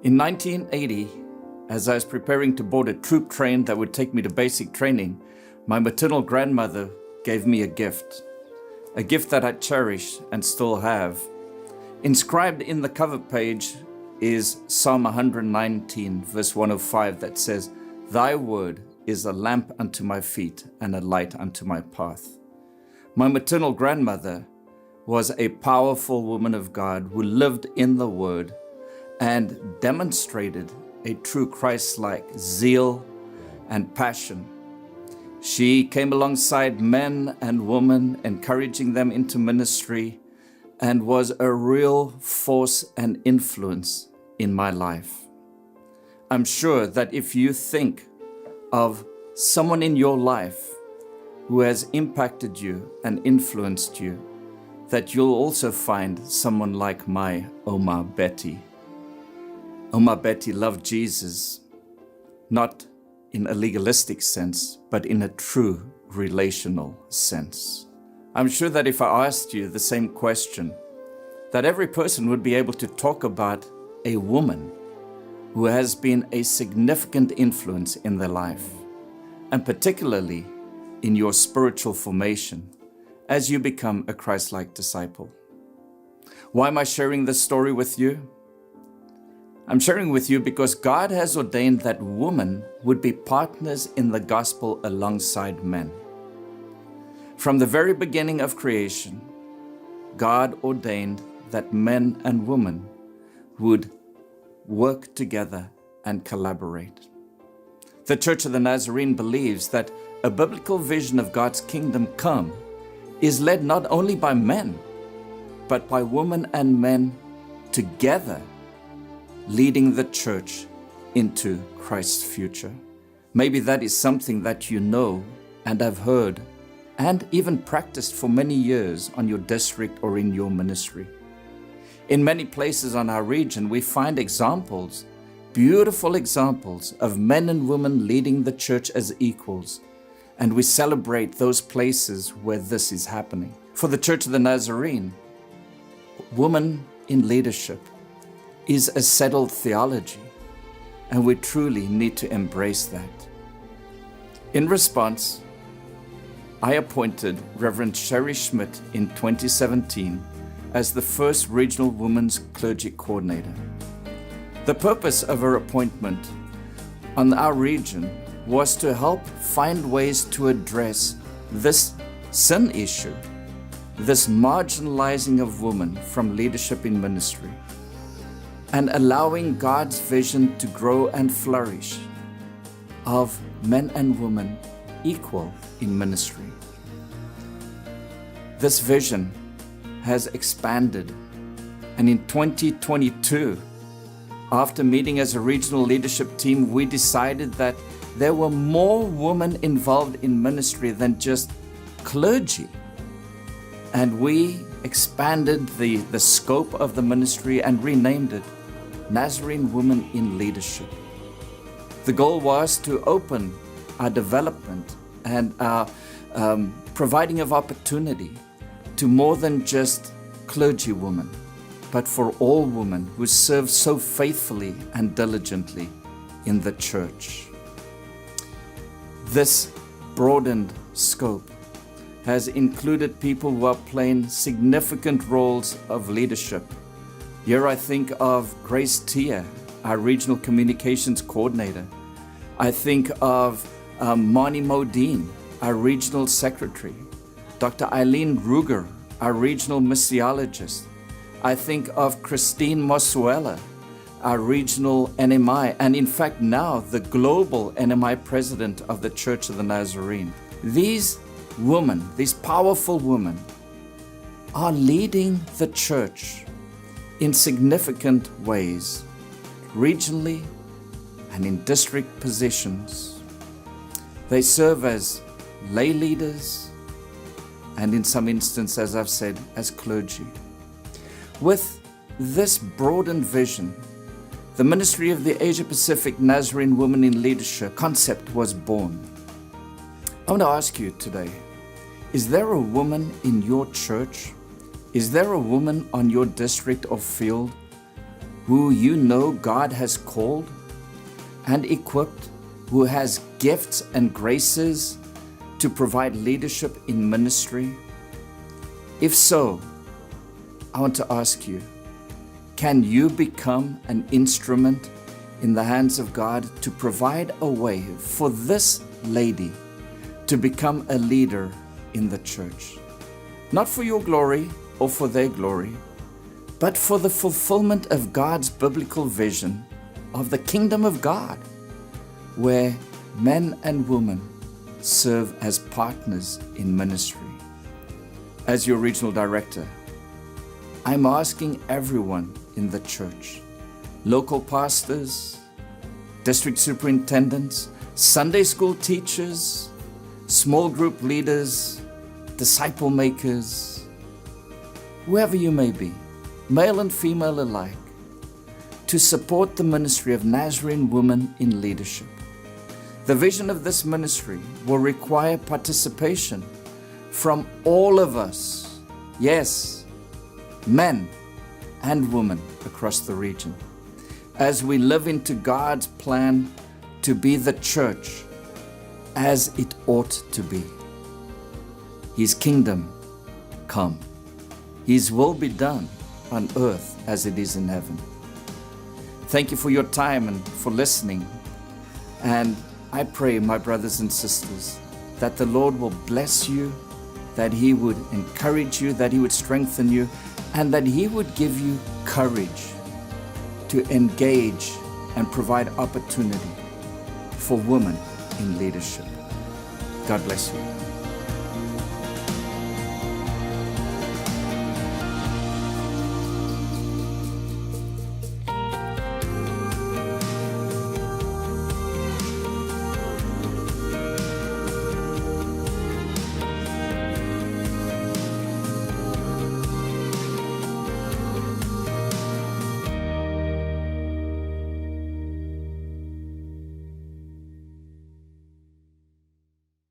In 1980, as I was preparing to board a troop train that would take me to basic training, my maternal grandmother gave me a gift that I cherish and still have. Inscribed in the cover page is Psalm 119, verse 105, that says, "Thy word is a lamp unto my feet and a light unto my path." My maternal grandmother was a powerful woman of God who lived in the word and demonstrated a true Christ-like zeal and passion. She came alongside men and women, encouraging them into ministry, and was a real force and influence in my life. I'm sure that if you think of someone in your life who has impacted you and influenced you, that you'll also find someone like my Oma Betty. Oma Betty loved Jesus, not in a legalistic sense, but in a true relational sense. I'm sure that if I asked you the same question, that every person would be able to talk about a woman who has been a significant influence in their life, and particularly in your spiritual formation as you become a Christ-like disciple. Why am I sharing this story with you? I'm sharing with you because God has ordained that women would be partners in the gospel alongside men. From the very beginning of creation, God ordained that men and women would work together and collaborate. The Church of the Nazarene believes that a biblical vision of God's kingdom come is led not only by men, but by women and men together, leading the church into Christ's future. Maybe that is something that you know and have heard and even practiced for many years on your district or in your ministry. In many places on our region, we find examples, beautiful examples of men and women leading the church as equals, and we celebrate those places where this is happening. For the Church of the Nazarene, woman in leadership is a settled theology, and we truly need to embrace that. In response, I appointed Reverend Sherry Schmidt in 2017 as the first regional women's clergy coordinator. The purpose of her appointment on our region was to help find ways to address this sin issue, this marginalizing of women from leadership in ministry, and allowing God's vision to grow and flourish of men and women equal in ministry. This vision has expanded, and in 2022, after meeting as a regional leadership team, we decided that there were more women involved in ministry than just clergy. And we expanded the scope of the ministry and renamed it Nazarene Women in Leadership. The goal was to open our development and our providing of opportunity to more than just clergy women, but for all women who serve so faithfully and diligently in the church. This broadened scope has included people who are playing significant roles of leadership. Here I think of Grace Tia, our Regional Communications Coordinator. I think of Mani Modine, our Regional Secretary. Dr. Eileen Ruger, our Regional Missiologist. I think of Christine Mosuela, our Regional NMI, and in fact now the Global NMI President of the Church of the Nazarene. These women, these powerful women, are leading the church in significant ways, regionally and in district positions. They serve as lay leaders and in some instances, as I've said, as clergy. With this broadened vision, the Ministry of the Asia Pacific Nazarene Women in Leadership concept was born. I want to ask you today, is there a woman in your church? Is there a woman on your district or field who you know God has called and equipped, who has gifts and graces to provide leadership in ministry? If so, I want to ask you, can you become an instrument in the hands of God to provide a way for this lady to become a leader in the church? Not for your glory or for their glory, but for the fulfillment of God's biblical vision of the kingdom of God, where men and women serve as partners in ministry. As your regional director, I'm asking everyone in the church, local pastors, district superintendents, Sunday school teachers, small group leaders, disciple makers, whoever you may be, male and female alike, to support the ministry of Nazarene women in leadership. The vision of this ministry will require participation from all of us, yes, men and women across the region, as we live into God's plan to be the church as it ought to be. His kingdom come, His will be done on earth as it is in heaven. Thank you for your time and for listening. And I pray, my brothers and sisters, that the Lord will bless you, that He would encourage you, that He would strengthen you, and that He would give you courage to engage and provide opportunity for women in leadership. God bless you.